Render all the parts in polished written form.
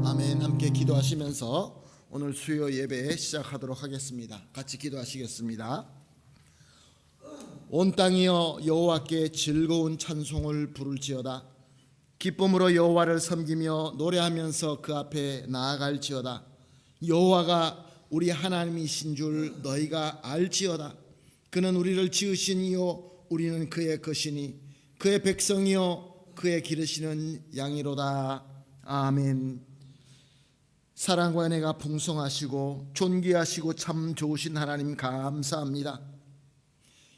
아멘. 함께 기도하시면서 오늘 수요 예배 시작하도록 하겠습니다. 같이 기도하시겠습니다. 온 땅이여 여호와께 즐거운 찬송을 부를지어다. 기쁨으로 여호와를 섬기며 노래하면서 그 앞에 나아갈지어다. 여호와가 우리 하나님이신 줄 너희가 알지어다. 그는 우리를 지으신 이요 우리는 그의 것이니 그의 백성이요 그의 기르시는 양이로다. 아멘. 사랑과 은혜가 풍성하시고 존귀하시고 참 좋으신 하나님 감사합니다.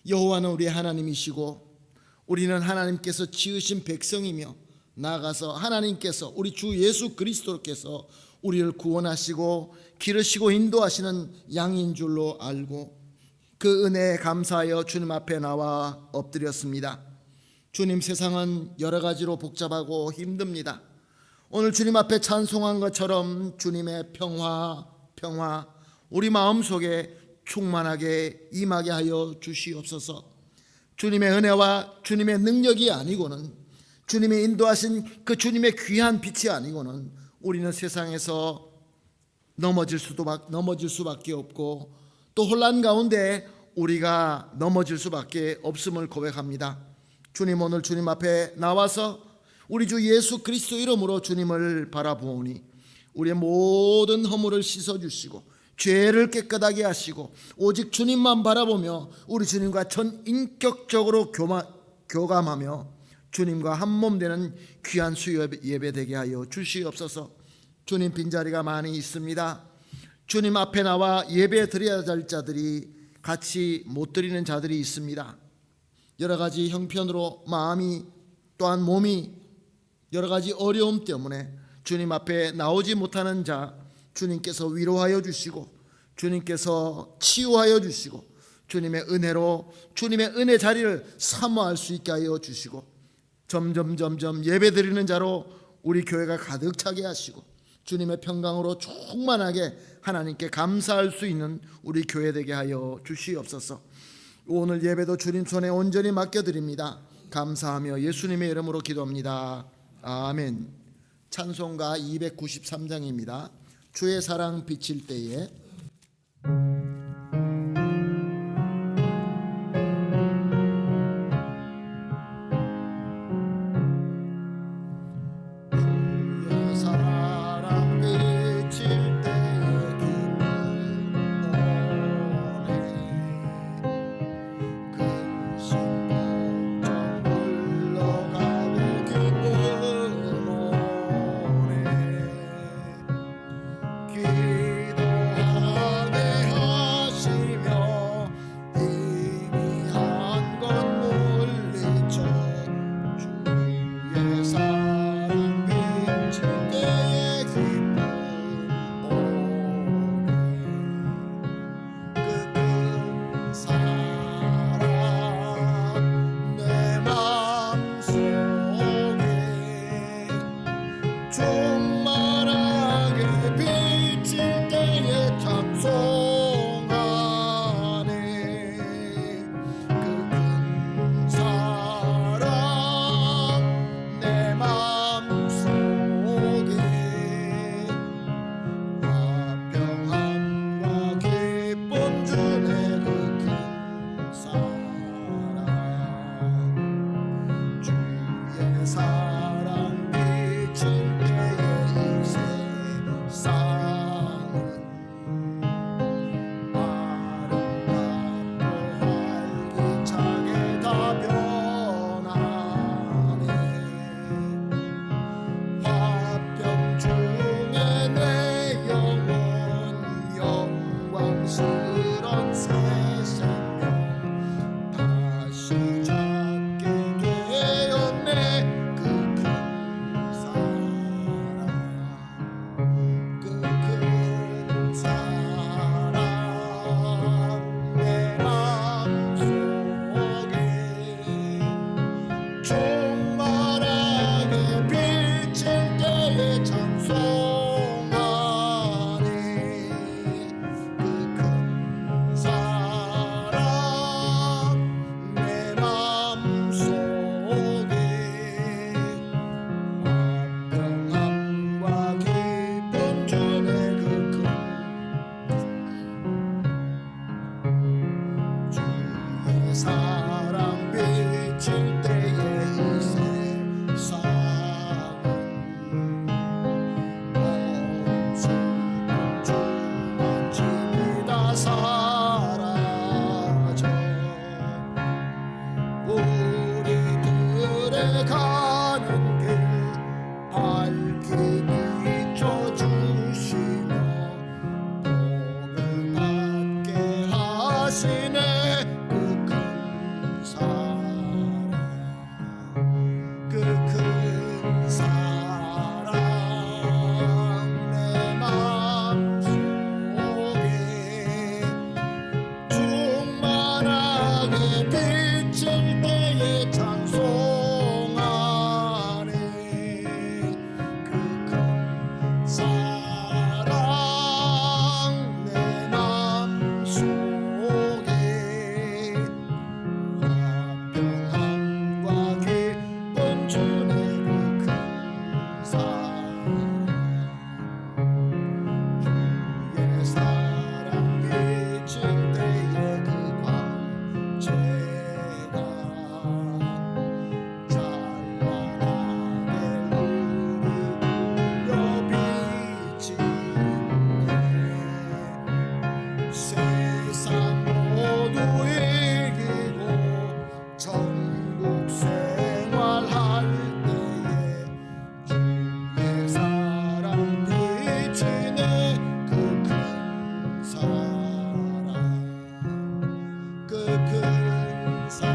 여호와는 우리 하나님이시고 우리는 하나님께서 지으신 백성이며 나아가서 하나님께서 우리 주 예수 그리스도께서 우리를 구원하시고 기르시고 인도하시는 양인 줄로 알고 그 은혜에 감사하여 주님 앞에 나와 엎드렸습니다. 주님, 세상은 여러 가지로 복잡하고 힘듭니다. 오늘 주님 앞에 찬송한 것처럼 주님의 평화 우리 마음속에 충만하게 임하게 하여 주시옵소서. 주님의 은혜와 주님의 능력이 아니고는, 주님의 인도하신 그 주님의 귀한 빛이 아니고는 우리는 세상에서 넘어질 수밖에 없고 또 혼란 가운데 우리가 넘어질 수밖에 없음을 고백합니다. 주님, 오늘 주님 앞에 나와서 우리 주 예수 그리스도 이름으로 주님을 바라보오니 우리의 모든 허물을 씻어주시고 죄를 깨끗하게 하시고 오직 주님만 바라보며 우리 주님과 전인격적으로 교감하며 주님과 한몸 되는 귀한 수요 예배 되게 하여 주시옵소서. 주님, 빈자리가 많이 있습니다. 주님 앞에 나와 예배 드려야 할 자들이 같이 못 드리는 자들이 있습니다. 여러 가지 형편으로 마음이 또한 몸이 여러 가지 어려움 때문에 주님 앞에 나오지 못하는 자 주님께서 위로하여 주시고 주님께서 치유하여 주시고 주님의 은혜로 주님의 은혜 자리를 사모할 수 있게 하여 주시고 점점 예배 드리는 자로 우리 교회가 가득 차게 하시고 주님의 평강으로 충만하게 하나님께 감사할 수 있는 우리 교회 되게 하여 주시옵소서. 오늘 예배도 주님 손에 온전히 맡겨드립니다. 감사하며 예수님의 이름으로 기도합니다. 아멘. 찬송가 293장입니다. 주의 사랑 비칠 때에. 가는 길 밝히 비춰주시며 복을 받게 하시네. 그 큰 사랑, 그 큰 사랑 내 마음속에 충만하게 비칠 때에 찬송하네. 그 큰 사랑 내 마음속에 화평함과 기쁨 주네. 그 큰 사랑 주의 사랑 비칠 때에 그 광채가 찬란하게 우리 둘러 비치네. 세상 모두 이기고 천국 생활할 때에 주의 사랑 비치네. 그 큰 사랑, 그 큰 사랑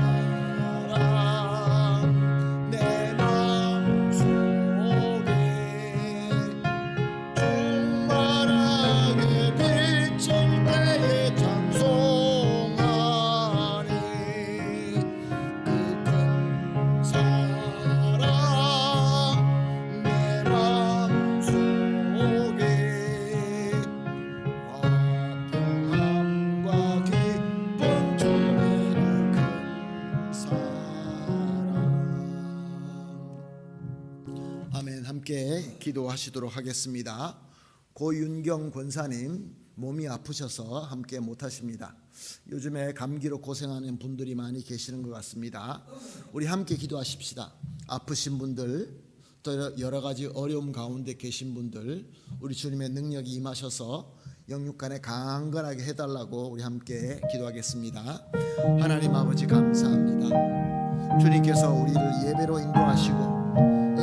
내 마음속에 충만하게 비칠 때에 찬송하네. 그 큰 사랑 내 마음속에 화평함과 기쁨 주네. 그 큰 사랑. 아멘. 함께 기도하시도록 하겠습니다. 고윤경 권사님 몸이 아프셔서 함께 못하십니다. 요즘에 감기로 고생하는 분들이 많이 계시는 것 같습니다. 우리 함께 기도하십시다. 아프신 분들, 또 여러 가지 어려움 가운데 계신 분들, 우리 주님의 능력이 임하셔서 영육간에 강건하게 해달라고 우리 함께 기도하겠습니다. 하나님 아버지 감사합니다. 주님께서 우리를 예배로 인도하시고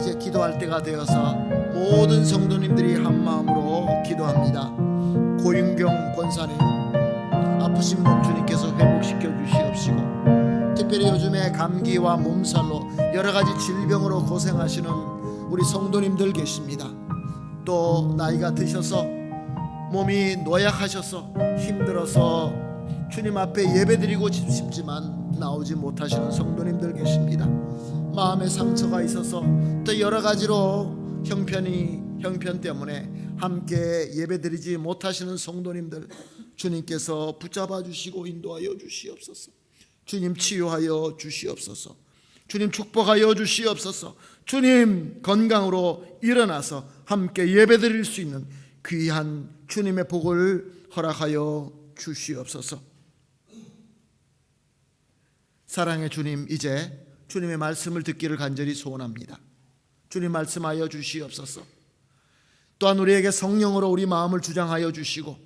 이제 기도할 때가 되어서 모든 성도님들이 한 마음으로 기도합니다. 고윤경 권사님 아프신 몸 주님께서 회복시켜 주시옵시고, 특별히 요즘에 감기와 몸살로 여러 가지 질병으로 고생하시는 우리 성도님들 계십니다. 또 나이가 드셔서 몸이 노약하셔서 힘들어서 주님 앞에 예배드리고 싶지만 나오지 못하시는 성도님들 계십니다. 마음의 상처가 있어서 또 여러 가지로 형편 때문에 함께 예배드리지 못하시는 성도님들 주님께서 붙잡아 주시고 인도하여 주시옵소서. 주님 치유하여 주시옵소서. 주님 축복하여 주시옵소서. 주님 건강으로 일어나서 함께 예배드릴 수 있는 귀한 주님의 복을 허락하여 주시옵소서. 사랑의 주님, 이제 주님의 말씀을 듣기를 간절히 소원합니다. 주님 말씀하여 주시옵소서. 또한 우리에게 성령으로 우리 마음을 주장하여 주시고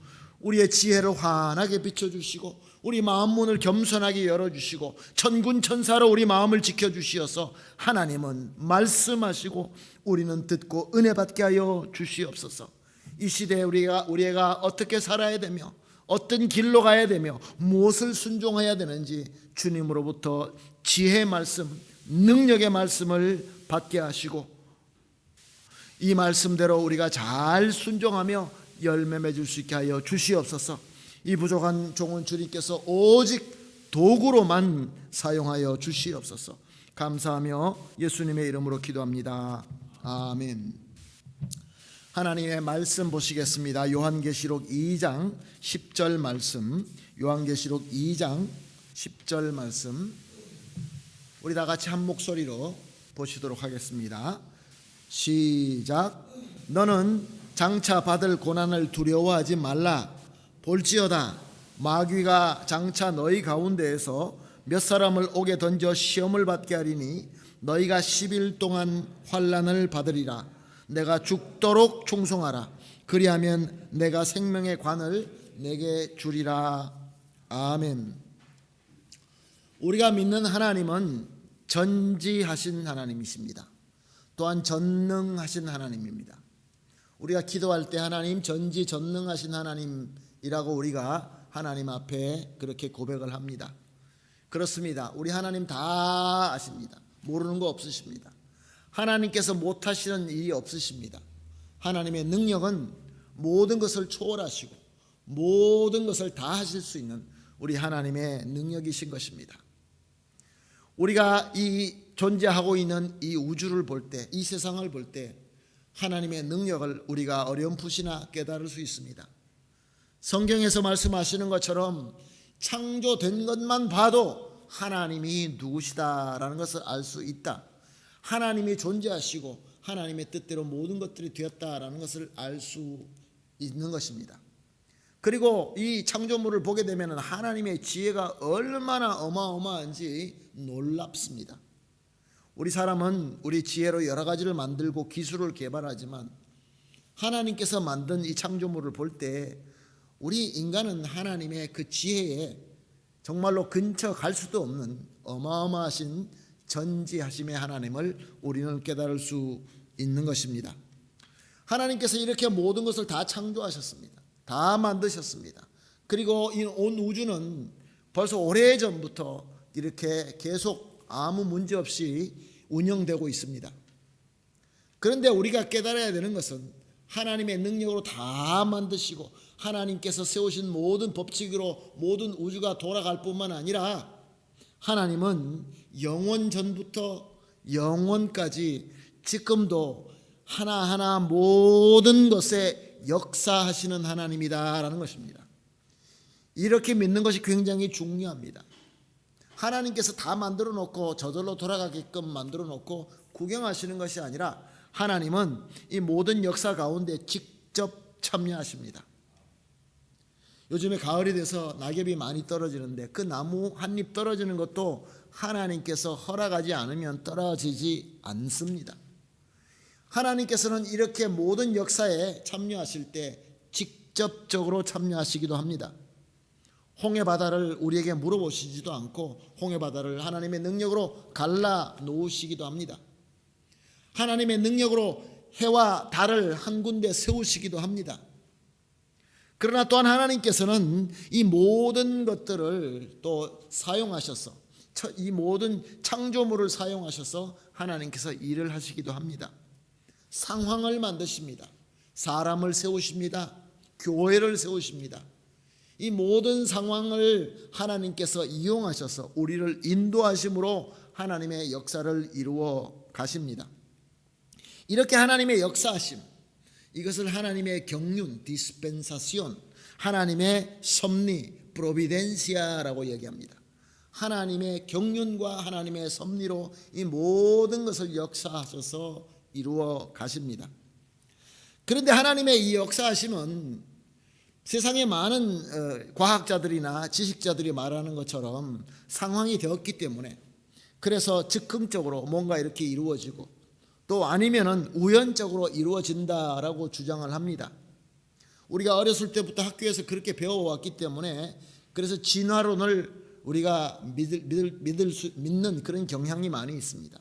우리의 지혜를 환하게 비춰주시고 우리 마음 문을 겸손하게 열어주시고 천군 천사로 우리 마음을 지켜주시어서 하나님은 말씀하시고 우리는 듣고 은혜 받게 하여 주시옵소서. 이 시대에 우리가 어떻게 살아야 되며 어떤 길로 가야 되며 무엇을 순종해야 되는지 주님으로부터 지혜의 말씀, 능력의 말씀을 받게 하시고 이 말씀대로 우리가 잘 순종하며 열매 맺을 수 있게 하여 주시옵소서. 이 부족한 종은 주님께서 오직 도구로만 사용하여 주시옵소서. 감사하며 예수님의 이름으로 기도합니다. 아멘. 하나님의 말씀 보시겠습니다. 요한계시록 2장 10절 말씀, 요한계시록 2장 10절 말씀 우리 다 같이 한 목소리로 보시도록 하겠습니다. 시작. 너는 장차 받을 고난을 두려워하지 말라. 볼지어다 마귀가 장차 너희 가운데에서 몇 사람을 옥에 던져 시험을 받게 하리니 너희가 10일 동안 환난을 받으리라. 내가 죽도록 충성하라. 그리하면 내가 생명의 관을 내게 주리라. 아멘. 우리가 믿는 하나님은 전지하신 하나님이십니다. 또한 전능하신 하나님입니다. 우리가 기도할 때 하나님 전지전능하신 하나님이라고 우리가 하나님 앞에 그렇게 고백을 합니다. 그렇습니다. 우리 하나님 다 아십니다. 모르는 거 없으십니다. 하나님께서 못하시는 일이 없으십니다. 하나님의 능력은 모든 것을 초월하시고 모든 것을 다 하실 수 있는 우리 하나님의 능력이신 것입니다. 우리가 이 존재하고 있는 이 우주를 볼 때, 이 세상을 볼 때 하나님의 능력을 우리가 어렴풋이나 깨달을 수 있습니다. 성경에서 말씀하시는 것처럼 창조된 것만 봐도 하나님이 누구시다라는 것을 알 수 있다. 하나님이 존재하시고 하나님의 뜻대로 모든 것들이 되었다라는 것을 알 수 있는 것입니다. 그리고 이 창조물을 보게 되면 하나님의 지혜가 얼마나 어마어마한지 놀랍습니다. 우리 사람은 우리 지혜로 여러 가지를 만들고 기술을 개발하지만 하나님께서 만든 이 창조물을 볼 때 우리 인간은 하나님의 그 지혜에 정말로 근처 갈 수도 없는 어마어마하신 전지하심의 하나님을 우리는 깨달을 수 있는 것입니다. 하나님께서 이렇게 모든 것을 다 창조하셨습니다. 다 만드셨습니다. 그리고 이 온 우주는 벌써 오래전부터 이렇게 계속 아무 문제 없이 운영되고 있습니다. 그런데 우리가 깨달아야 되는 것은 하나님의 능력으로 다 만드시고 하나님께서 세우신 모든 법칙으로 모든 우주가 돌아갈 뿐만 아니라 하나님은 영원 전부터 영원까지 지금도 하나하나 모든 것에 역사하시는 하나님이다라는 것입니다. 이렇게 믿는 것이 굉장히 중요합니다. 하나님께서 다 만들어 놓고 저절로 돌아가게끔 만들어 놓고 구경하시는 것이 아니라 하나님은 이 모든 역사 가운데 직접 참여하십니다. 요즘에 가을이 돼서 낙엽이 많이 떨어지는데 그 나무 한 잎 떨어지는 것도 하나님께서 허락하지 않으면 떨어지지 않습니다. 하나님께서는 이렇게 모든 역사에 참여하실 때 직접적으로 참여하시기도 합니다. 홍해 바다를 우리에게 물어보시지도 않고 홍해 바다를 하나님의 능력으로 갈라 놓으시기도 합니다. 하나님의 능력으로 해와 달을 한 군데 세우시기도 합니다. 그러나 또한 하나님께서는 이 모든 것들을 또 사용하셔서 이 모든 창조물을 사용하셔서 하나님께서 일을 하시기도 합니다. 상황을 만드십니다. 사람을 세우십니다. 교회를 세우십니다. 이 모든 상황을 하나님께서 이용하셔서 우리를 인도하심으로 하나님의 역사를 이루어 가십니다. 이렇게 하나님의 역사하심, 이것을 하나님의 경륜, 디스펜사시온, 하나님의 섭리, 프로비덴시아라고 얘기합니다. 하나님의 경륜과 하나님의 섭리로 이 모든 것을 역사하셔서 이루어 가십니다. 그런데 하나님의 이 역사하심은 세상의 많은 과학자들이나 지식자들이 말하는 것처럼 상황이 되었기 때문에 그래서 즉흥적으로 뭔가 이렇게 이루어지고 또 아니면은 우연적으로 이루어진다라고 주장을 합니다. 우리가 어렸을 때부터 학교에서 그렇게 배워왔기 때문에 그래서 진화론을 우리가 믿는 그런 경향이 많이 있습니다.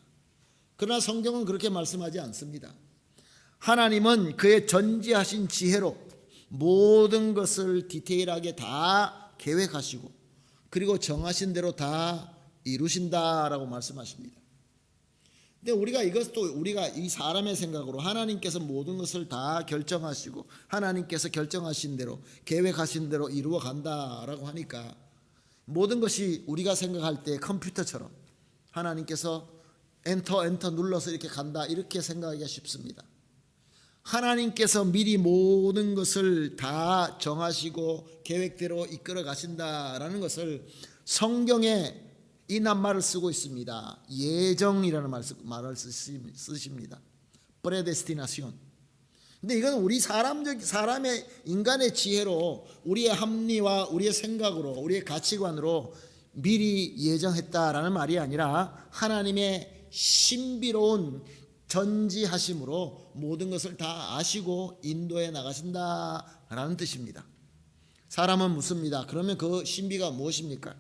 그러나 성경은 그렇게 말씀하지 않습니다. 하나님은 그의 전지하신 지혜로 모든 것을 디테일하게 다 계획하시고 그리고 정하신 대로 다 이루신다라고 말씀하십니다. 근데 우리가 우리가 이 사람의 생각으로 하나님께서 모든 것을 다 결정하시고 하나님께서 결정하신 대로 계획하신 대로 이루어 간다라고 하니까 모든 것이 우리가 생각할 때 컴퓨터처럼 하나님께서 엔터 눌러서 이렇게 간다 이렇게 생각하기가 쉽습니다. 하나님께서 미리 모든 것을 다 정하시고 계획대로 이끌어 가신다라는 것을 성경에 이 낱말을 쓰고 있습니다. 예정이라는 말을 쓰십니다. 프레데스티나시온. 근데 이건 우리 사람의 인간의 지혜로 우리의 합리와 우리의 생각으로 우리의 가치관으로 미리 예정했다라는 말이 아니라 하나님의 신비로운 전지하심으로 모든 것을 다 아시고 인도해 나가신다라는 뜻입니다. 사람은 묻습니다. 그러면 그 신비가 무엇입니까?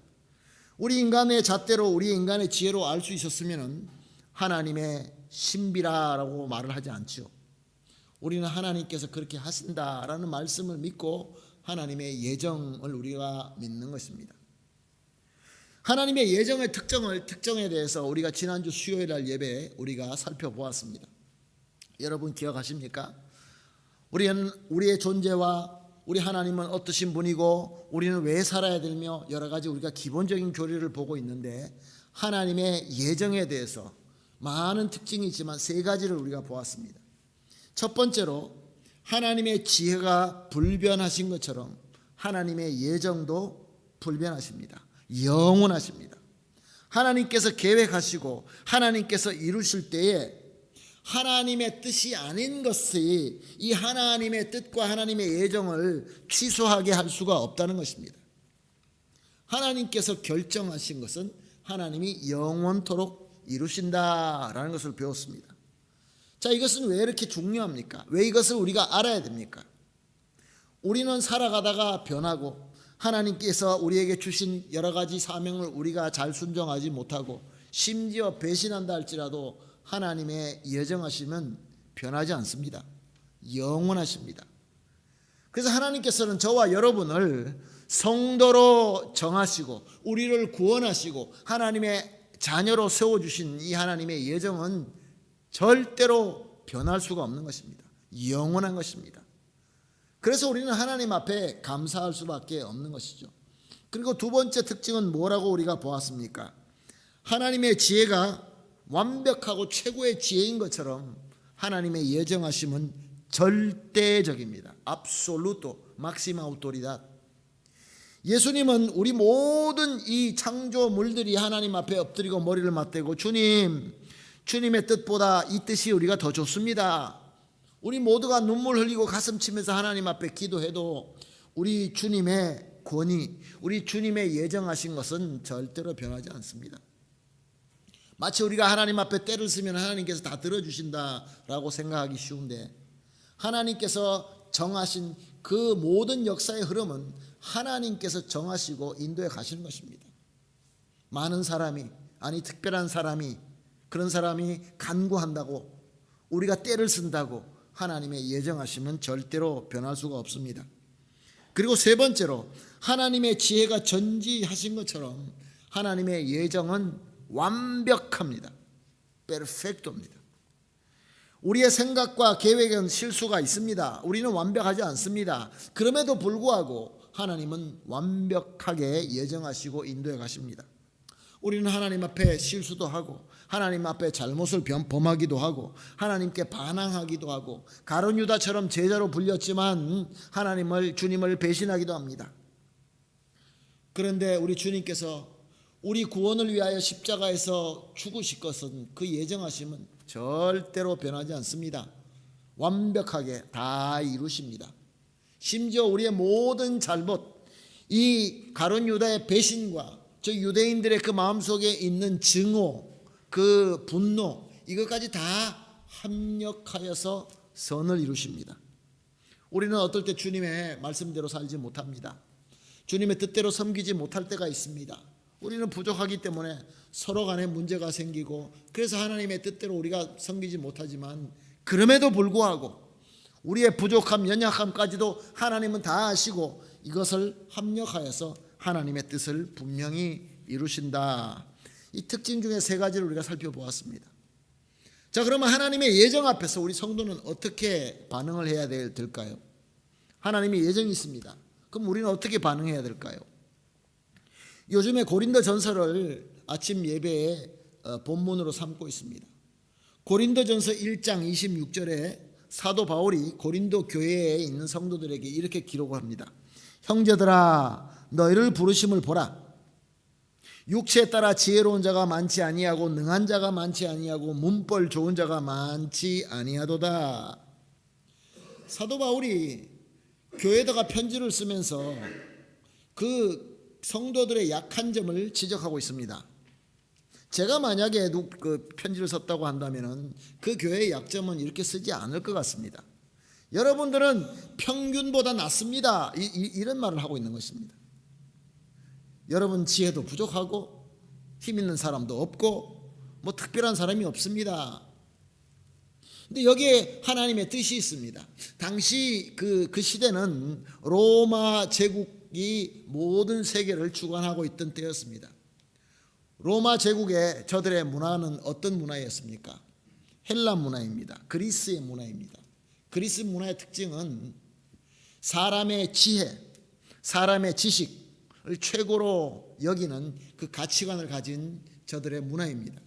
우리 인간의 잣대로 우리 인간의 지혜로 알 수 있었으면 하나님의 신비라고 말을 하지 않죠. 우리는 하나님께서 그렇게 하신다라는 말씀을 믿고 하나님의 예정을 우리가 믿는 것입니다. 하나님의 예정의 특정에 대해서 우리가 지난주 수요일 날 예배에 우리가 살펴보았습니다. 여러분 기억하십니까? 우리의 존재와 우리 하나님은 어떠신 분이고 우리는 왜 살아야 되며 여러 가지 우리가 기본적인 교리를 보고 있는데, 하나님의 예정에 대해서 많은 특징이 있지만 세 가지를 우리가 보았습니다. 첫 번째로 하나님의 지혜가 불변하신 것처럼 하나님의 예정도 불변하십니다. 영원하십니다. 하나님께서 계획하시고 하나님께서 이루실 때에 하나님의 뜻이 아닌 것이 이 하나님의 뜻과 하나님의 예정을 취소하게 할 수가 없다는 것입니다. 하나님께서 결정하신 것은 하나님이 영원토록 이루신다라는 것을 배웠습니다. 자, 이것은 왜 이렇게 중요합니까? 왜 이것을 우리가 알아야 됩니까? 우리는 살아가다가 변하고 하나님께서 우리에게 주신 여러 가지 사명을 우리가 잘 순종하지 못하고 심지어 배신한다 할지라도 하나님의 예정하심은 변하지 않습니다. 영원하십니다. 그래서 하나님께서는 저와 여러분을 성도로 정하시고 우리를 구원하시고 하나님의 자녀로 세워주신 이 하나님의 예정은 절대로 변할 수가 없는 것입니다. 영원한 것입니다. 그래서 우리는 하나님 앞에 감사할 수밖에 없는 것이죠. 그리고 두 번째 특징은 뭐라고 우리가 보았습니까? 하나님의 지혜가 완벽하고 최고의 지혜인 것처럼 하나님의 예정하심은 절대적입니다. absoluto, maxima autoridad. 예수님은 우리 모든 이 창조물들이 하나님 앞에 엎드리고 머리를 맞대고 주님의 뜻보다 이 뜻이 우리가 더 좋습니다. 우리 모두가 눈물 흘리고 가슴 치면서 하나님 앞에 기도해도 우리 주님의 권위, 우리 주님의 예정하신 것은 절대로 변하지 않습니다. 마치 우리가 하나님 앞에 때를 쓰면 하나님께서 다 들어주신다라고 생각하기 쉬운데, 하나님께서 정하신 그 모든 역사의 흐름은 하나님께서 정하시고 인도해 가시는 것입니다. 많은 사람이, 아니 특별한 사람이, 그런 사람이 간구한다고 우리가 때를 쓴다고 하나님의 예정하심은 절대로 변할 수가 없습니다. 그리고 세 번째로 하나님의 지혜가 전지하신 것처럼 하나님의 예정은 완벽합니다. 페르펙토입니다. 우리의 생각과 계획은 실수가 있습니다. 우리는 완벽하지 않습니다. 그럼에도 불구하고 하나님은 완벽하게 예정하시고 인도해 가십니다. 우리는 하나님 앞에 실수도 하고 하나님 앞에 잘못을 범하기도 하고 하나님께 반항하기도 하고 가룟 유다처럼 제자로 불렸지만 주님을 배신하기도 합니다. 그런데 우리 주님께서 우리 구원을 위하여 십자가에서 죽으실 것은 그 예정하심은 절대로 변하지 않습니다. 완벽하게 다 이루십니다. 심지어 우리의 모든 잘못, 이 가룟 유다의 배신과 저 유대인들의 그 마음속에 있는 증오, 그 분노, 이것까지 다 합력하여서 선을 이루십니다. 우리는 어떨 때 주님의 말씀대로 살지 못합니다. 주님의 뜻대로 섬기지 못할 때가 있습니다. 우리는 부족하기 때문에 서로 간에 문제가 생기고 그래서 하나님의 뜻대로 우리가 섬기지 못하지만, 그럼에도 불구하고 우리의 부족함, 연약함까지도 하나님은 다 아시고 이것을 합력하여서 하나님의 뜻을 분명히 이루신다. 이 특징 중에 세 가지를 우리가 살펴보았습니다. 자, 그러면 하나님의 예정 앞에서 우리 성도는 어떻게 반응을 해야 될까요? 하나님의 예정이 있습니다. 그럼 우리는 어떻게 반응해야 될까요? 요즘에 고린도 전서를 아침 예배에 본문으로 삼고 있습니다. 고린도 전서 1장 26절에 사도 바울이 고린도 교회에 있는 성도들에게 이렇게 기록합니다. 형제들아, 너희를 부르심을 보라. 육체에 따라 지혜로운 자가 많지 아니하고 능한 자가 많지 아니하고 문벌 좋은 자가 많지 아니하도다. 사도 바울이 교회에다가 편지를 쓰면서 그 성도들의 약한 점을 지적하고 있습니다. 제가 만약에 그 편지를 썼다고 한다면 그 교회의 약점은 이렇게 쓰지 않을 것 같습니다. 여러분들은 평균보다 낫습니다. 이런 말을 하고 있는 것입니다. 여러분 지혜도 부족하고 힘 있는 사람도 없고 뭐 특별한 사람이 없습니다. 근데 여기에 하나님의 뜻이 있습니다. 당시 그 시대는 로마 제국이 모든 세계를 주관하고 있던 때였습니다. 로마 제국의 저들의 문화는 어떤 문화였습니까? 헬라 문화입니다. 그리스의 문화입니다. 그리스 문화의 특징은 사람의 지혜, 사람의 지식을 최고로 여기는 그 가치관을 가진 저들의 문화입니다.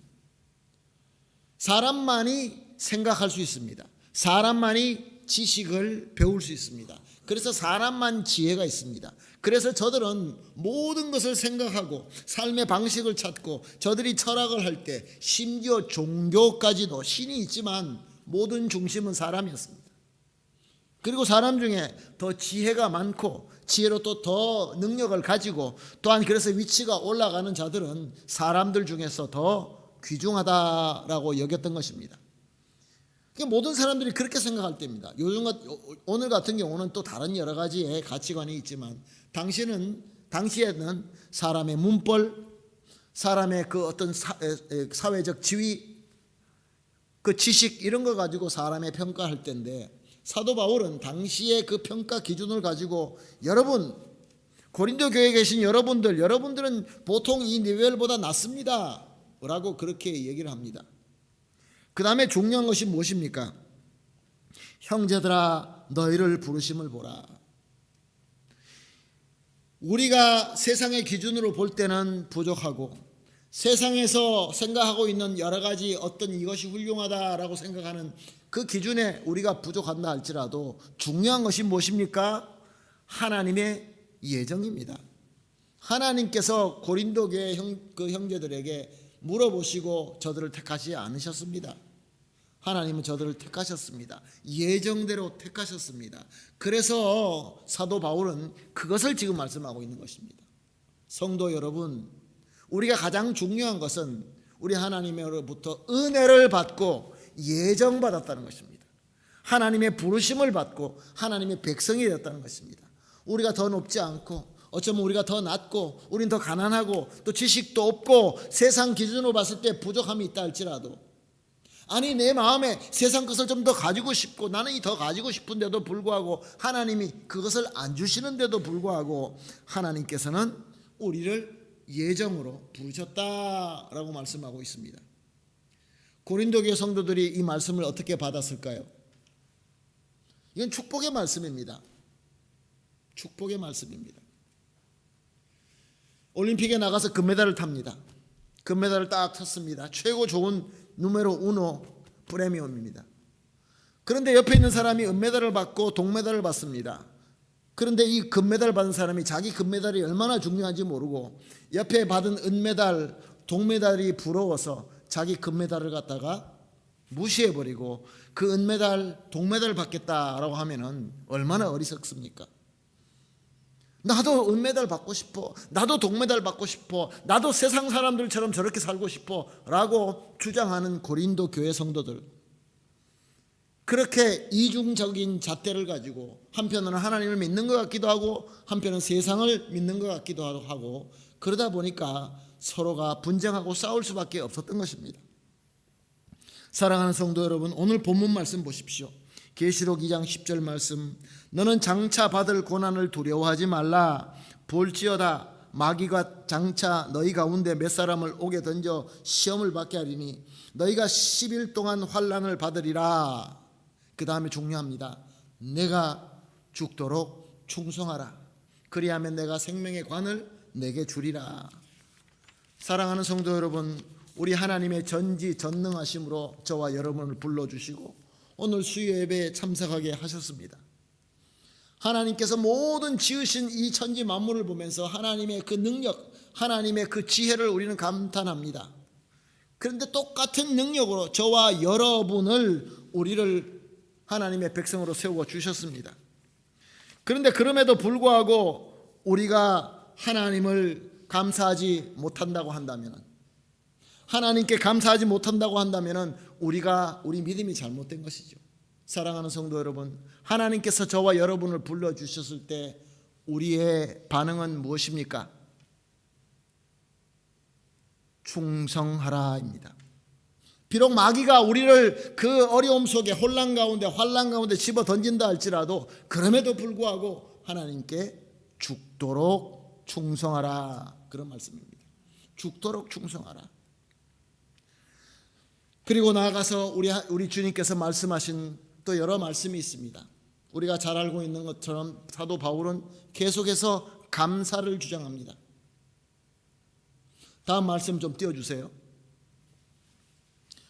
사람만이 생각할 수 있습니다. 사람만이 지식을 배울 수 있습니다. 그래서 사람만 지혜가 있습니다. 그래서 저들은 모든 것을 생각하고 삶의 방식을 찾고 저들이 철학을 할 때 심지어 종교까지도 신이 있지만 모든 중심은 사람이었습니다. 그리고 사람 중에 더 지혜가 많고 지혜로 또 더 능력을 가지고 또한 그래서 위치가 올라가는 자들은 사람들 중에서 더 귀중하다라고 여겼던 것입니다. 모든 사람들이 그렇게 생각할 때입니다. 오늘 같은 경우는 또 다른 여러 가지의 가치관이 있지만 당시에는 사람의 문벌, 사람의 그 어떤 사회적 지위, 그 지식 이런 거 가지고 사람의 평가할 때인데 사도 바울은 당시의 그 평가 기준을 가지고 여러분 고린도 교회에 계신 여러분들은 보통 이 니벨보다 낫습니다 라고 그렇게 얘기를 합니다. 그 다음에 중요한 것이 무엇입니까? 형제들아 너희를 부르심을 보라. 우리가 세상의 기준으로 볼 때는 부족하고 세상에서 생각하고 있는 여러 가지 어떤 이것이 훌륭하다라고 생각하는 그 기준에 우리가 부족한다 할지라도 중요한 것이 무엇입니까? 하나님의 예정입니다. 하나님께서 고린도 교회 그 형제들에게 물어보시고 저들을 택하지 않으셨습니다. 하나님은 저들을 택하셨습니다. 예정대로 택하셨습니다. 그래서 사도 바울은 그것을 지금 말씀하고 있는 것입니다. 성도 여러분, 우리가 가장 중요한 것은 우리 하나님으로부터 은혜를 받고 예정받았다는 것입니다. 하나님의 부르심을 받고 하나님의 백성이 되었다는 것입니다. 우리가 더 높지 않고 어쩌면 우리가 더 낮고 우린 더 가난하고 또 지식도 없고 세상 기준으로 봤을 때 부족함이 있다 할지라도 아니 내 마음에 세상 것을 좀 더 가지고 싶고 나는 이 더 가지고 싶은데도 불구하고 하나님이 그것을 안 주시는데도 불구하고 하나님께서는 우리를 예정으로 부르셨다라고 말씀하고 있습니다. 고린도 교회 성도들이 이 말씀을 어떻게 받았을까요? 이건 축복의 말씀입니다. 축복의 말씀입니다. 올림픽에 나가서 금메달을 탑니다. 금메달을 딱 탔습니다. 최고 좋은 누메로 우노 프리미엄입니다. 그런데 옆에 있는 사람이 은메달을 받고 동메달을 받습니다. 그런데 이 금메달 받은 사람이 자기 금메달이 얼마나 중요한지 모르고 옆에 받은 은메달, 동메달이 부러워서 자기 금메달을 갖다가 무시해버리고 그 은메달, 동메달 받겠다라고 하면은 얼마나 어리석습니까? 나도 은메달 받고 싶어, 나도 동메달 받고 싶어, 나도 세상 사람들처럼 저렇게 살고 싶어 라고 주장하는 고린도 교회 성도들, 그렇게 이중적인 잣대를 가지고 한편으로는 하나님을 믿는 것 같기도 하고 한편은 세상을 믿는 것 같기도 하고 그러다 보니까 서로가 분쟁하고 싸울 수밖에 없었던 것입니다. 사랑하는 성도 여러분, 오늘 본문 말씀 보십시오. 계시록 2장 10절 말씀, 너는 장차 받을 고난을 두려워하지 말라. 볼지어다 마귀가 장차 너희 가운데 몇 사람을 옥에 던져 시험을 받게 하리니 너희가 10일 동안 환난을 받으리라. 그 다음에 중요합니다. 내가 죽도록 충성하라. 그리하면 내가 생명의 관을 내게 주리라. 사랑하는 성도 여러분, 우리 하나님의 전지전능하심으로 저와 여러분을 불러주시고 오늘 수요 예배에 참석하게 하셨습니다. 하나님께서 모든 지으신 이 천지 만물을 보면서 하나님의 그 능력, 하나님의 그 지혜를 우리는 감탄합니다. 그런데 똑같은 능력으로 저와 여러분을 우리를 하나님의 백성으로 세워 주셨습니다. 그런데 그럼에도 불구하고 우리가 하나님을 감사하지 못한다고 한다면, 하나님께 감사하지 못한다고 한다면 우리 믿음이 잘못된 것이죠. 사랑하는 성도 여러분, 하나님께서 저와 여러분을 불러주셨을 때 우리의 반응은 무엇입니까? 충성하라입니다. 비록 마귀가 우리를 그 어려움 속에 혼란 가운데 환난 가운데 집어 던진다 할지라도 그럼에도 불구하고 하나님께 죽도록 충성하라, 그런 말씀입니다. 죽도록 충성하라. 그리고 나아가서 우리 주님께서 말씀하신 또 여러 말씀이 있습니다. 우리가 잘 알고 있는 것처럼 사도 바울은 계속해서 감사를 주장합니다. 다음 말씀 좀 띄워주세요.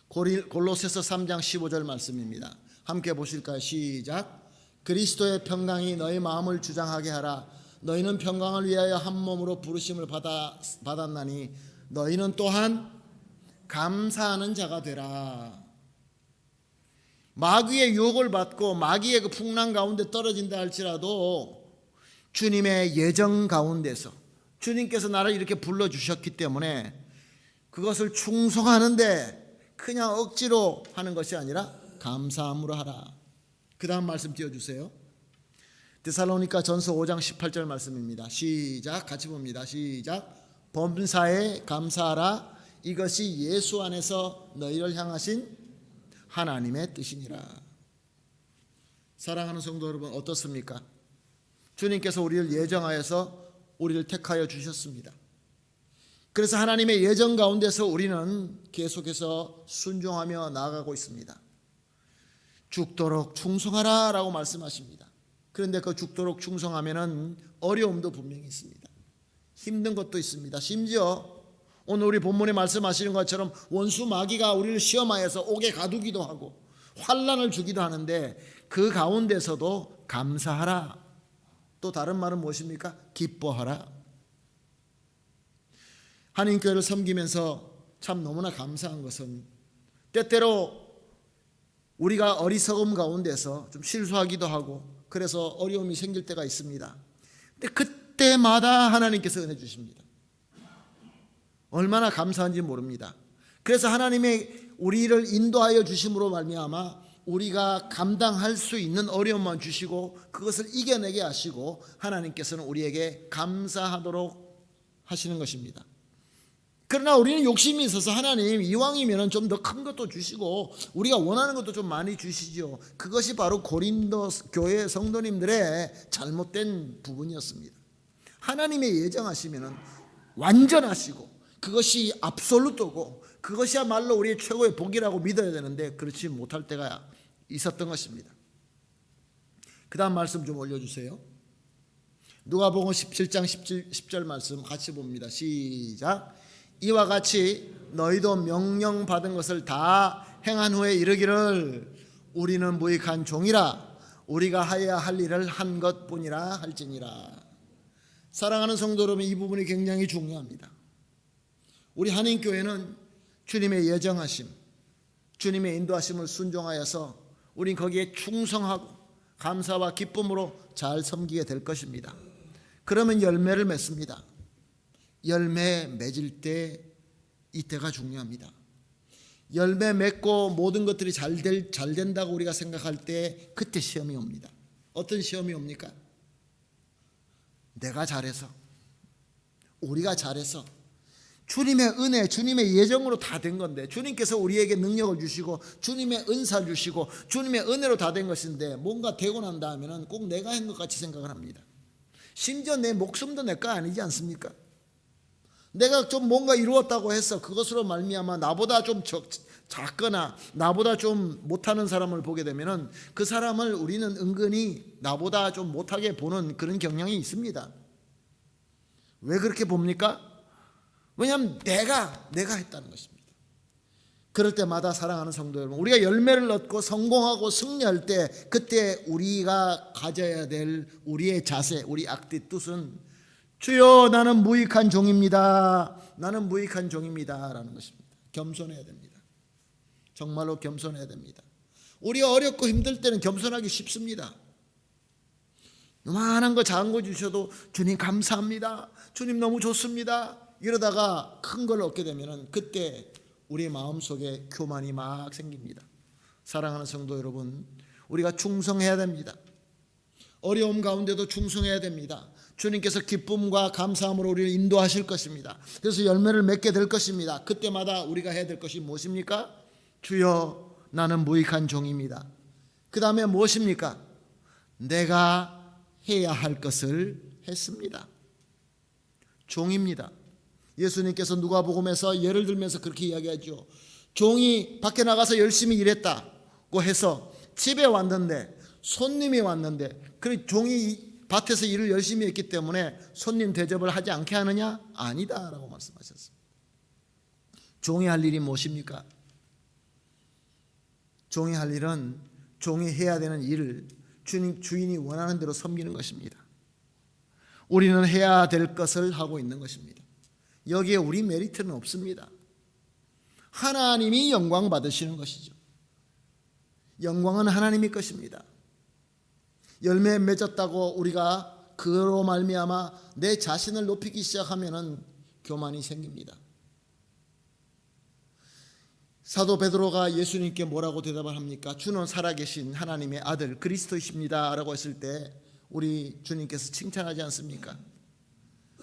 골로새서 3장 15절 말씀입니다. 함께 보실까요? 시작. 그리스도의 평강이 너희 마음을 주장하게 하라. 너희는 평강을 위하여 한 몸으로 부르심을 받았나니 너희는 또한 감사하는 자가 되라. 마귀의 유혹을 받고 마귀의 그 풍랑 가운데 떨어진다 할지라도 주님의 예정 가운데서 주님께서 나를 이렇게 불러주셨기 때문에 그것을 충성하는데 그냥 억지로 하는 것이 아니라 감사함으로 하라. 그 다음 말씀 띄워주세요. 데살로니가 전서 5장 18절 말씀입니다. 시작. 같이 봅니다. 시작. 범사에 감사하라. 이것이 예수 안에서 너희를 향하신 하나님의 뜻이니라. 사랑하는 성도 여러분, 어떻습니까? 주님께서 우리를 예정하여서 우리를 택하여 주셨습니다. 그래서 하나님의 예정 가운데서 우리는 계속해서 순종하며 나아가고 있습니다. 죽도록 충성하라 라고 말씀하십니다. 그런데 그 죽도록 충성하면은 어려움도 분명히 있습니다. 힘든 것도 있습니다. 심지어 오늘 우리 본문에 말씀하시는 것처럼 원수 마귀가 우리를 시험하여서 옥에 가두기도 하고 환난을 주기도 하는데 그 가운데서도 감사하라. 또 다른 말은 무엇입니까? 기뻐하라. 한인교회를 섬기면서 참 너무나 감사한 것은 때때로 우리가 어리석음 가운데서 좀 실수하기도 하고 그래서 어려움이 생길 때가 있습니다. 근데 그때마다 하나님께서 은혜 주십니다. 얼마나 감사한지 모릅니다. 그래서 하나님의 우리를 인도하여 주심으로 말미암아 우리가 감당할 수 있는 어려움만 주시고 그것을 이겨내게 하시고 하나님께서는 우리에게 감사하도록 하시는 것입니다. 그러나 우리는 욕심이 있어서 하나님 이왕이면 좀 더 큰 것도 주시고 우리가 원하는 것도 좀 많이 주시죠. 그것이 바로 고린도 교회 성도님들의 잘못된 부분이었습니다. 하나님의 예정하시면 완전하시고 그것이 압솔루트고 그것이야말로 우리의 최고의 복이라고 믿어야 되는데 그렇지 못할 때가 있었던 것입니다. 그 다음 말씀 좀 올려주세요. 누가복음 17장 10절 말씀 같이 봅니다. 시작. 이와 같이 너희도 명령받은 것을 다 행한 후에 이르기를 우리는 무익한 종이라 우리가 하여야 할 일을 한 것뿐이라 할지니라. 사랑하는 성도 여러분, 이 부분이 굉장히 중요합니다. 우리 한인교회는 주님의 예정하심, 주님의 인도하심을 순종하여서 우린 거기에 충성하고 감사와 기쁨으로 잘 섬기게 될 것입니다. 그러면 열매를 맺습니다. 열매 맺을 때 이때가 중요합니다. 열매 맺고 모든 것들이 잘 된다고 우리가 생각할 때 그때 시험이 옵니다. 어떤 시험이 옵니까? 내가 잘해서, 우리가 잘해서 주님의 은혜, 주님의 예정으로 다 된 건데 주님께서 우리에게 능력을 주시고 주님의 은사 주시고 주님의 은혜로 다 된 것인데 뭔가 되고 난 다음에는 꼭 내가 한 것 같이 생각을 합니다. 심지어 내 목숨도 내 거 아니지 않습니까? 내가 좀 뭔가 이루었다고 해서 그것으로 말미암아 나보다 좀 작거나 나보다 좀 못하는 사람을 보게 되면은 그 사람을 우리는 은근히 나보다 좀 못하게 보는 그런 경향이 있습니다. 왜 그렇게 봅니까? 왜냐하면 내가 했다는 것입니다. 그럴 때마다 사랑하는 성도 여러분, 우리가 열매를 얻고 성공하고 승리할 때 그때 우리가 가져야 될 우리의 자세, 우리 악뜻 뜻은 주여 나는 무익한 종입니다. 나는 무익한 종입니다 라는 것입니다. 겸손해야 됩니다. 정말로 겸손해야 됩니다. 우리가 어렵고 힘들 때는 겸손하기 쉽습니다. 요만한 거 작은 거 주셔도 주님 감사합니다. 주님 너무 좋습니다. 이러다가 큰 걸 얻게 되면 그때 우리 마음속에 교만이 막 생깁니다. 사랑하는 성도 여러분, 우리가 충성해야 됩니다. 어려움 가운데도 충성해야 됩니다. 주님께서 기쁨과 감사함으로 우리를 인도하실 것입니다. 그래서 열매를 맺게 될 것입니다. 그때마다 우리가 해야 될 것이 무엇입니까? 주여, 나는 무익한 종입니다. 그 다음에 무엇입니까? 내가 해야 할 것을 했습니다. 종입니다. 예수님께서 누가복음에서 예를 들면서 그렇게 이야기하죠. 종이 밖에 나가서 열심히 일했다고 해서 집에 왔는데, 손님이 왔는데, 그 종이 밭에서 일을 열심히 했기 때문에 손님 대접을 하지 않게 하느냐? 아니다 라고 말씀하셨습니다. 종이 할 일이 무엇입니까? 종이 할 일은 종이 해야 되는 일을 주인이 원하는 대로 섬기는 것입니다. 우리는 해야 될 것을 하고 있는 것입니다. 여기에 우리 메리트는 없습니다. 하나님이 영광 받으시는 것이죠. 영광은 하나님의 것입니다. 열매 맺었다고 우리가 그로 말미암아 내 자신을 높이기 시작하면은 교만이 생깁니다. 사도 베드로가 예수님께 뭐라고 대답을 합니까? 주는 살아계신 하나님의 아들 그리스도이십니다 라고 했을 때 우리 주님께서 칭찬하지 않습니까?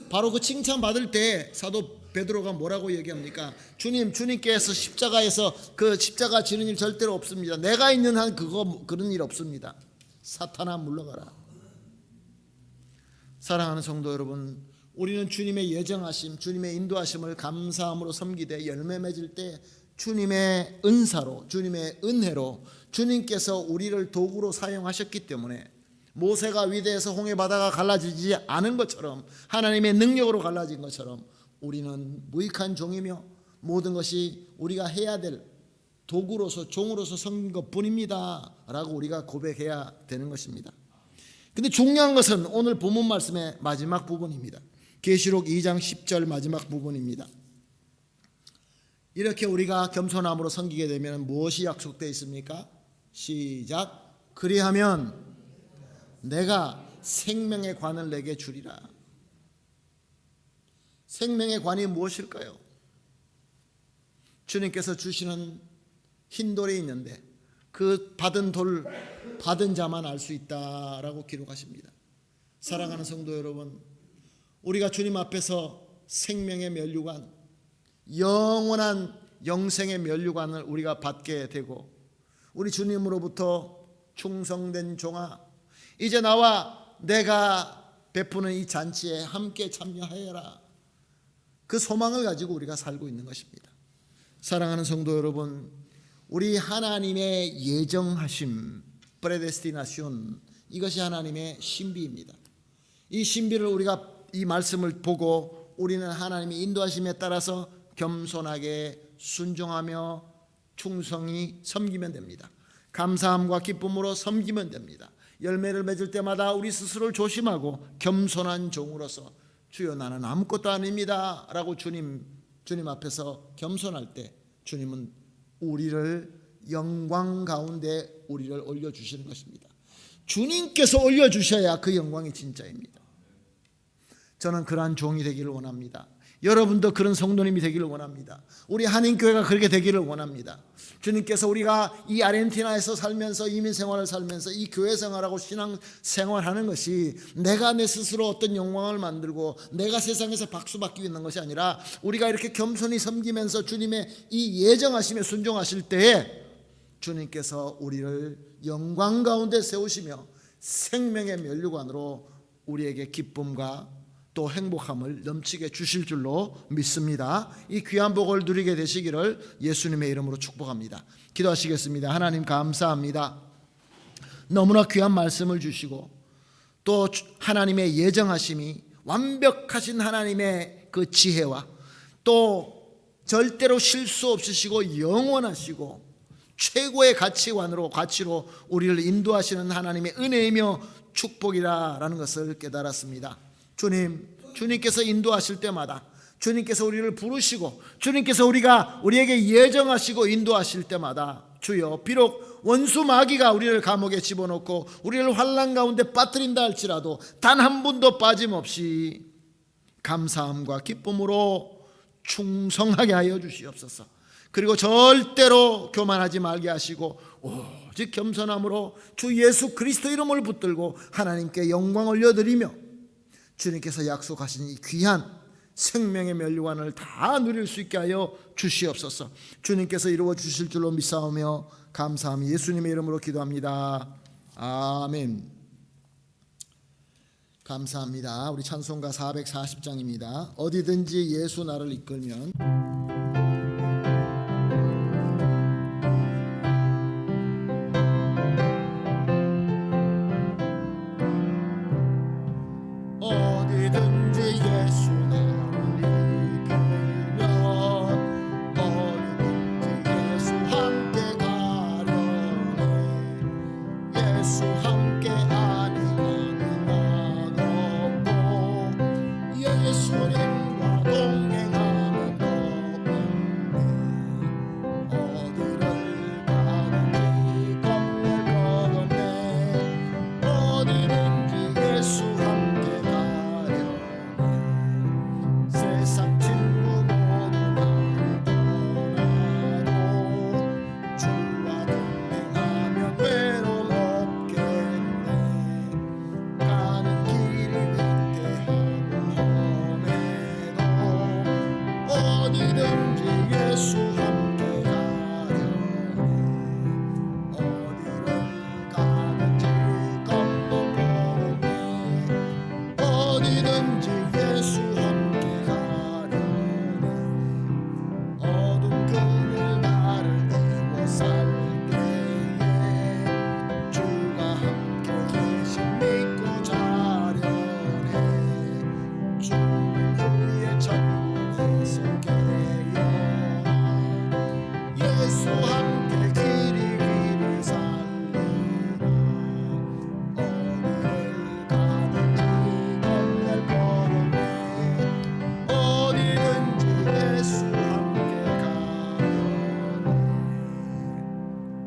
바로 그 칭찬 받을 때 사도 베드로가 뭐라고 얘기합니까? 주님께서 십자가에서 그 십자가 지는 일 절대로 없습니다. 내가 있는 한 그런 일 없습니다. 사탄아 물러가라. 사랑하는 성도 여러분, 우리는 주님의 예정하심, 주님의 인도하심을 감사함으로 섬기되 열매 맺을 때 주님의 은사로, 주님의 은혜로 주님께서 우리를 도구로 사용하셨기 때문에 모세가 위대해서 홍해 바다가 갈라지지 않은 것처럼, 하나님의 능력으로 갈라진 것처럼 우리는 무익한 종이며 모든 것이 우리가 해야 될 도구로서, 종으로서 섬긴 것뿐입니다 라고 우리가 고백해야 되는 것입니다. 근데 중요한 것은 오늘 본문 말씀의 마지막 부분입니다. 계시록 2장 10절 마지막 부분입니다. 이렇게 우리가 겸손함으로 섬기게 되면 무엇이 약속되어 있습니까? 시작. 그리하면 내가 생명의 관을 내게 주리라. 생명의 관이 무엇일까요? 주님께서 주시는 흰 돌이 있는데 그 받은 돌, 받은 자만 알 수 있다라고 기록하십니다. 사랑하는 성도 여러분, 우리가 주님 앞에서 생명의 면류관, 영원한 영생의 면류관을 우리가 받게 되고, 우리 주님으로부터 충성된 종아, 이제 나와 내가 베푸는 이 잔치에 함께 참여하여라, 그 소망을 가지고 우리가 살고 있는 것입니다. 사랑하는 성도 여러분, 우리 하나님의 예정하심, 프레데스티나시온, 이것이 하나님의 신비입니다. 이 신비를 우리가 이 말씀을 보고 우리는 하나님의 인도하심에 따라서 겸손하게 순종하며 충성히 섬기면 됩니다. 감사함과 기쁨으로 섬기면 됩니다. 열매를 맺을 때마다 우리 스스로를 조심하고 겸손한 종으로서 주여 나는 아무것도 아닙니다 라고 주님 앞에서 겸손할 때 주님은 우리를 영광 가운데 우리를 올려주시는 것입니다. 주님께서 올려주셔야 그 영광이 진짜입니다. 저는 그러한 종이 되기를 원합니다. 여러분도 그런 성도님이 되기를 원합니다. 우리 한인교회가 그렇게 되기를 원합니다. 주님께서 우리가 이 아르헨티나에서 살면서, 이민 생활을 살면서 이 교회 생활하고 신앙 생활하는 것이 내가 내 스스로 어떤 영광을 만들고 내가 세상에서 박수 받기 위한 것이 아니라 우리가 이렇게 겸손히 섬기면서 주님의 이 예정하심에 순종하실 때에 주님께서 우리를 영광 가운데 세우시며 생명의 면류관으로 우리에게 기쁨과 또 행복함을 넘치게 주실 줄로 믿습니다. 이 귀한 복을 누리게 되시기를 예수님의 이름으로 축복합니다. 기도하시겠습니다. 하나님 감사합니다. 너무나 귀한 말씀을 주시고 또 하나님의 예정하심이, 완벽하신 하나님의 그 지혜와 또 절대로 실수 없으시고 영원하시고 최고의 가치로 우리를 인도하시는 하나님의 은혜이며 축복이라는 것을 깨달았습니다. 주님께서 인도하실 때마다, 주님께서 우리를 부르시고 주님께서 우리에게 예정하시고 인도하실 때마다 주여, 비록 원수 마귀가 우리를 감옥에 집어넣고 우리를 환난 가운데 빠뜨린다 할지라도 단 한 분도 감사함과 기쁨으로 충성하게 하여 주시옵소서. 그리고 절대로 교만하지 말게 하시고 오직 겸손함으로 주 예수 그리스도 이름을 붙들고 하나님께 영광 올려드리며 주님께서 약속하신 이 귀한 생명의 면류관을 다 누릴 수 있게 하여 주시옵소서. 주님께서 이루어 주실 줄로 믿사오며 감사하며 예수님의 이름으로 기도합니다. 아멘. 감사합니다. 우리 찬송가 440장입니다. 어디든지 예수 나를 이끌면. 어디든지 예수 나를 이끌면 어디든지 예수 함께 가려네 예수 함께 아니가면 맛없고 예수님과 동행하면 더없네 어디를 가든지 겁낼 것 없네 어디든지 예수 함께 세상 친구 모두 나를 떠나도 주와 동행하면 외로움 없겠네 가는 길이 위태하고 험해도 어디든지 예수 함께 가려네 어디를 가든지 겁낼 것 없네 어디든지 예수 함께 가려네 어둠 그늘 나를 애워살 때에 주가 함께 계신 믿고 자려네 죽음 후에 천국에서 깨어나 예수 함께 길이 살리라 어디를 가든지 겁낼 것 없네 어디든지 예수 함께 가려네.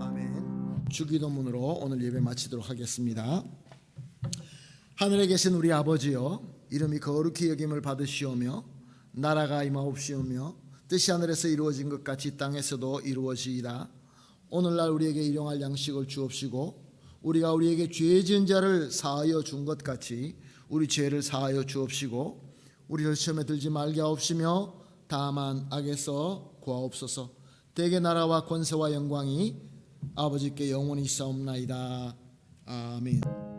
아멘. 주기도문으로 오늘 예배 마치도록 하겠습니다. 하늘에 계신 우리 아버지여 이름이 거룩히 여김을 받으시오며 나라가 임하옵시오며 뜻이 하늘에서 이루어진 것 같이 땅에서도 이루어지이다. 오늘날 우리에게 일용할 양식을 주옵시고 우리가 우리에게 죄 지은 자를 사하여 준 것 같이 우리 죄를 사하여 주옵시고 우리를 시험에 들지 말게 하옵시며 다만 악에서 구하옵소서. 대개 나라와 권세와 영광이 아버지께 영원히 있사옵나이다. 아멘.